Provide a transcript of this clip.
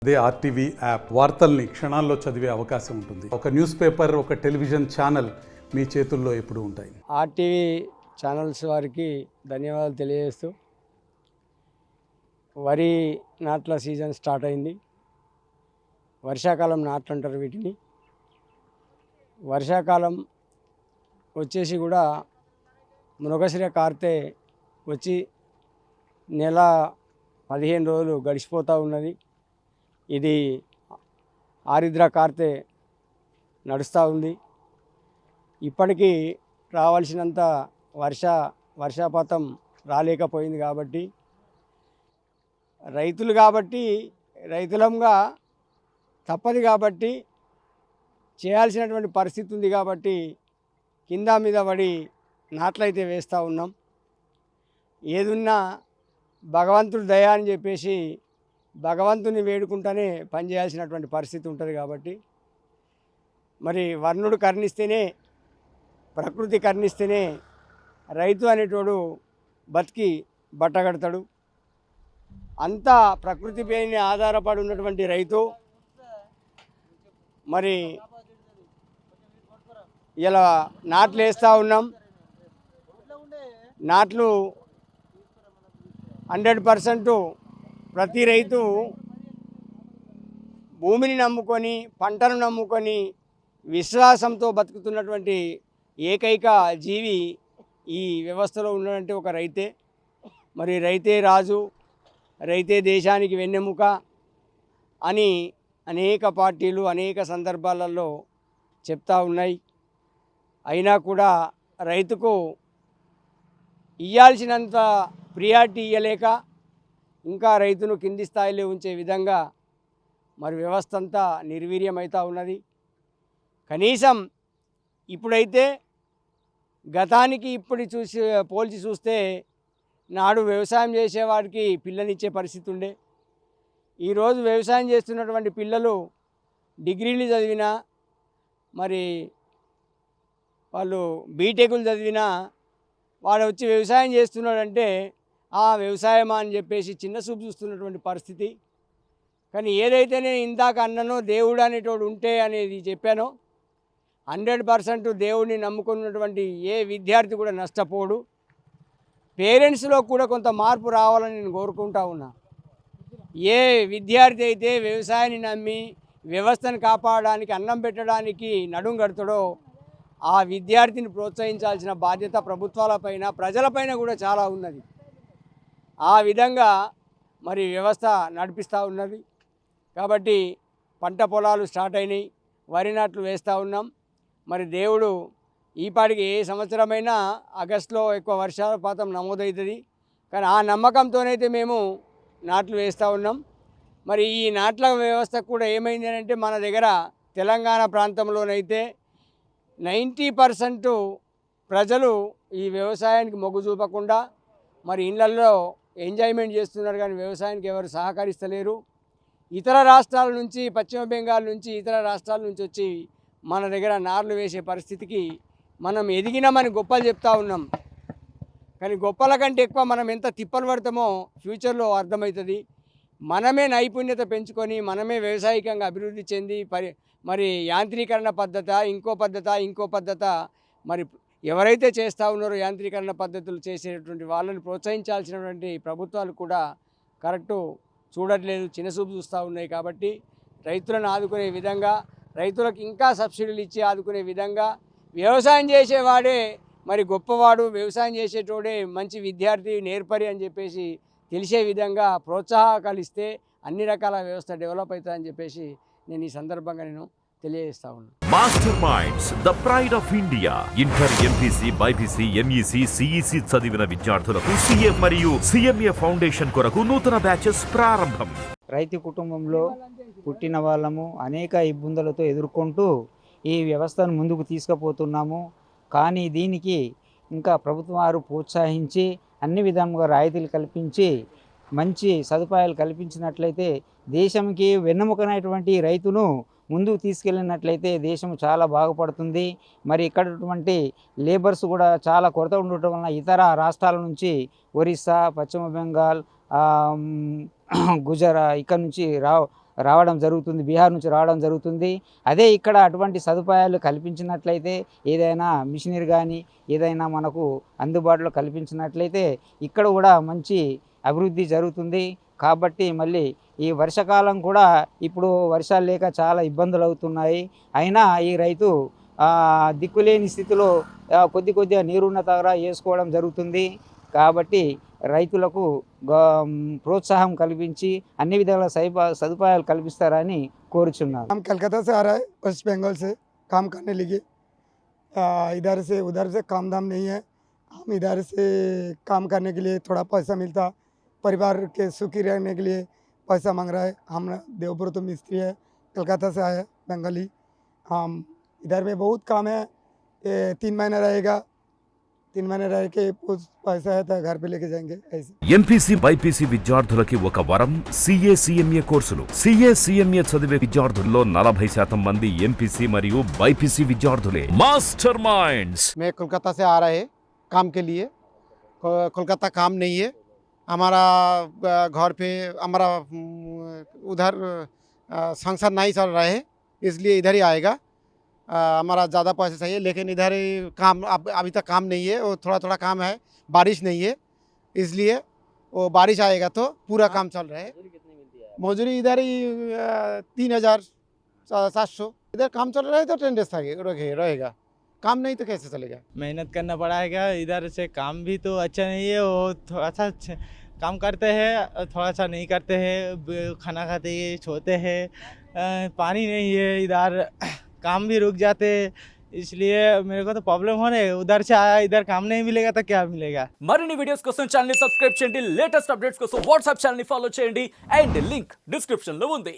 అదే RTV app వార్తల్ని క్షణాల్లో చదివే అవకాశం ఉంటుంది. ఒక న్యూస్ పేపర్, ఒక టెలివిజన్ ఛానల్ మీ చేతుల్లో ఎప్పుడూ ఉంటాయి. ఆర్టీవీ ఛానల్స్ వారికి ధన్యవాదాలు తెలియజేస్తూ, వరి నాట్ల సీజన్ స్టార్ట్ అయింది. వర్షాకాలం నాట్లు అంటారు వీటిని. వర్షాకాలం వచ్చేసి కూడా మృగశిర కార్తె వచ్చి నెల 15 రోజులు గడిచిపోతూ ఉన్నది. ఇది ఆరిద్ర కార్తె నడుస్తూ ఉంది. ఇప్పటికీ రావాల్సినంత వర్షపాతం రాలేకపోయింది. కాబట్టి రైతులంగా తప్పదు కాబట్టి చేయాల్సినటువంటి పరిస్థితి ఉంది. కాబట్టి కింద మీద పడి నాట్లయితే వేస్తూ ఉన్నాం. ఏదున్నా భగవంతుడు దయ అని చెప్పేసి భగవంతుని వేడుకుంటూనే పనిచేయాల్సినటువంటి పరిస్థితి ఉంటుంది. కాబట్టి మరి వర్ణుడు కరుణిస్తేనే, ప్రకృతి కరుణిస్తేనే రైతు అనేటోడు బతికి బట్టగడతాడు. అంతా ప్రకృతిపైన ఆధారపడి ఉన్నటువంటి రైతు మరి ఇలా నాట్లు వేస్తూ ఉన్నాం. నాట్లు 100% ప్రతి రైతు భూమిని నమ్ముకొని, పంటను నమ్ముకొని విశ్వాసంతో బతుకుతున్నటువంటి ఏకైక జీవి ఈ వ్యవస్థలో ఉన్నటువంటి ఒక రైతే. మరి రైతే రాజు, రైతే దేశానికి వెన్నెముక అని అనేక పార్టీలు అనేక సందర్భాలలో చెప్తా ఉన్నాయి. అయినా కూడా రైతుకు ఇవ్వాల్సినంత ప్రియారిటీ ఇవ్వలేక ఇంకా రైతును కింది స్థాయిలో ఉంచే విధంగా మరి వ్యవస్థ అంతా నిర్వీర్యమవుతూ ఉన్నది. కనీసం ఇప్పుడైతే గతానికి ఇప్పుడు పోల్చి చూస్తే నాడు వ్యవసాయం చేసేవాడికి పిల్లనిచ్చే పరిస్థితి ఉండే. ఈరోజు వ్యవసాయం చేస్తున్నటువంటి పిల్లలు డిగ్రీలు చదివినా, మరి వాళ్ళు బీటెక్లు చదివినా, వాడు వచ్చి వ్యవసాయం చేస్తున్నాడంటే ఆ వ్యవసాయమా అని చెప్పేసి చిన్న చూపు చూస్తున్నటువంటి పరిస్థితి. కానీ ఏదైతే నేను ఇందాక అన్ననో దేవుడు అనేటోడు ఉంటే అనేది చెప్పానో, 100% దేవుడిని నమ్ముకున్నటువంటి ఏ విద్యార్థి కూడా నష్టపోడు. పేరెంట్స్లో కూడా కొంత మార్పు రావాలని నేను కోరుకుంటా ఉన్నా. ఏ విద్యార్థి అయితే వ్యవసాయాన్ని నమ్మి వ్యవస్థను కాపాడడానికి, అన్నం పెట్టడానికి నడుం కడతాడో ఆ విద్యార్థిని ప్రోత్సహించాల్సిన బాధ్యత ప్రభుత్వాలపైన, ప్రజలపైన కూడా చాలా ఉన్నది. ఆ విధంగా మరి వ్యవస్థ నడిపిస్తూ ఉన్నది. కాబట్టి పంట పొలాలు స్టార్ట్ అయినాయి, వరి నాట్లు వేస్తూ ఉన్నాం. మరి దేవుడు ఈపాటికి ఏ సంవత్సరమైనా ఆగస్టులో ఎక్కువ వర్షపాతం నమోదవుతుంది. కానీ ఆ నమ్మకంతోనైతే మేము నాట్లు వేస్తూ ఉన్నాం. మరి ఈ నాట్ల వ్యవస్థ కూడా ఏమైంది అంటే, మన దగ్గర తెలంగాణ ప్రాంతంలోనైతే 90% ప్రజలు ఈ వ్యవసాయానికి మొగ్గు చూపకుండా మరి ఇళ్లల్లో ఎంజాయ్మెంట్ చేస్తున్నారు. కానీ వ్యవసాయానికి ఎవరు సహకరిస్తలేరు. ఇతర రాష్ట్రాల నుంచి, పశ్చిమ బెంగాల్ నుంచి, ఇతర రాష్ట్రాల నుంచి వచ్చి మన దగ్గర నార్లు వేసే పరిస్థితికి మనం ఎదిగినామని గొప్పలు చెప్తా ఉన్నాం. కానీ గొప్పల కంటే ఎక్కువ మనం ఎంత తిప్పలు పడతామో ఫ్యూచర్లో అర్థమవుతుంది. మనమే నైపుణ్యత పెంచుకొని, మనమే వ్యవసాయికంగా అభివృద్ధి చెంది మరి యాంత్రీకరణ పద్ధత, ఇంకో పద్ధత మరి ఎవరైతే చేస్తూ ఉన్నారో యాంత్రీకరణ పద్ధతులు చేసేటువంటి వాళ్ళని ప్రోత్సహించాల్సినటువంటి ప్రభుత్వాలు కూడా కరెక్టు చూడట్లేదు, చిన్నచూపు చూస్తూ ఉన్నాయి. కాబట్టి రైతులను ఆదుకునే విధంగా, రైతులకు ఇంకా సబ్సిడీలు ఇచ్చి ఆదుకునే విధంగా, వ్యవసాయం చేసేవాడే మరి గొప్పవాడు, వ్యవసాయం చేసేటోడే మంచి విద్యార్థి, నేర్పరి అని చెప్పేసి తెలిసే విధంగా ప్రోత్సాహకాలు ఇస్తే అన్ని రకాల వ్యవస్థ డెవలప్ అవుతుందని చెప్పేసి నేను ఈ సందర్భంగా తెలియజేస్తా ఉన్నాను. Master minds, the pride of India. Inter, MPC, BiPC, MEC, CEC చదివిన విద్యార్థులకు సిఏ మరియు సిఎంఏ ఫౌండేషన్ కొరకు నూతన బ్యాచెస్ ప్రారంభం. రైతు కుటుంబంలో పుట్టిన వాళ్ళము అనేక ఇబ్బందులతో ఎదుర్కొంటూ ఈ వ్యవస్థను ముందుకు తీసుకుపోతున్నాము. కానీ దీనికి ఇంకా ప్రభుత్వం వారు ప్రోత్సహించి అన్ని విధంగా రాయితీలు కల్పించి మంచి సదుపాయాలు కల్పించినట్లయితే దేశంకి వెన్నెముకనైనటువంటి రైతును ముందుకు తీసుకెళ్ళినట్లయితే దేశం చాలా బాగుపడుతుంది. మరి ఇక్కడ లేబర్స్ కూడా చాలా కొరత ఉండటం వలన ఇతర రాష్ట్రాల నుంచి ఒరిస్సా, పశ్చిమ బెంగాల్, గుజరాత్ ఇక్కడ నుంచి రావడం జరుగుతుంది, బీహార్ నుంచి రావడం జరుగుతుంది. అదే ఇక్కడ అటువంటి సదుపాయాలు కల్పించినట్లయితే, ఏదైనా మిషనరీ కానీ ఏదైనా మనకు అందుబాటులో కల్పించినట్లయితే ఇక్కడ కూడా మంచి అభివృద్ధి జరుగుతుంది. కాబట్టి మళ్ళీ ఈ వర్షాకాలం కూడా ఇప్పుడు వర్షాలు లేక చాలా ఇబ్బందులు అవుతున్నాయి. అయినా ఈ రైతు దిక్కులేని స్థితిలో కొద్దిగా నీరున్న దగ్గర వేసుకోవడం జరుగుతుంది. కాబట్టి రైతులకు ప్రోత్సాహం కల్పించి అన్ని విధాల సదుపాయాలు కల్పిస్తారని కోరుచున్నాను. हम कलकत्ता से आ रहा है, वेस्ट बंगाल से काम करने लगे। इधर से उधर से काम धाम नहीं है। हम इधर से काम करने के लिए थोड़ा पैसा मिलता, परिवार के सुखी रहने के लिए पैसा मांग रहा है। हम देवपुर तो मिस्त्री है, कलकत्ता से आया बंगाली। हम इधर में बहुत काम है। 3 महीने रहेगा, 3 महीने रह के कुछ पैसा है तो घर पे लेके जाएंगे ऐसे। ఎంపీసీ బైపీసీ విద్యార్థులకి ఒక వరం సిఏ సిఎంఏ కోర్సులు. సిఏ సిఎంఏ చదివే విద్యార్థుల్లో 40% మంది ఎంపీసీ మరియు బైపీసీ విద్యార్థులే. Master minds. मैं कोलकाता से आ रहा है काम के लिए। कोलकाता काम नहीं है हमारा, घर पे हमारा उधर संसार नहीं चल रहा है, इसलिए इधर ही आएगा। हमारा ज़्यादा पैसा चाहिए, लेकिन इधर ही काम अभी तक काम नहीं है, वो थोड़ा काम है, बारिश नहीं है, इसलिए वो बारिश आएगा तो पूरा काम चल रहा है। मजदूरी इधर ही 3,700। इधर काम चल रहा है तो 10 डेज रहेगा, काम नहीं तो कैसे चलेगा। मेहनत करना पड़ेगा। इधर से काम भी तो अच्छा नहीं है, वो थोड़ा सा काम करते हैं, थोड़ा सा नहीं करते हैं, खाना खाते हैं, सोते हैं, पानी नहीं है, इधर काम भी रुक जाते, इसलिए मेरे को तो प्रॉब्लम हो रही है। उधर से आया, इधर काम नहीं मिलेगा तो क्या मिलेगा। మరిన్ని వీడియోస్ కోసం ఛానల్ ని సబ్స్క్రైబ్ చేయండి, లేటెస్ట్ అప్డేట్స్ కోసం వాట్సాప్ ఛానల్ ని ఫాలో చేయండి అండ్ లింక్ డిస్క్రిప్షన్ లో ఉంది.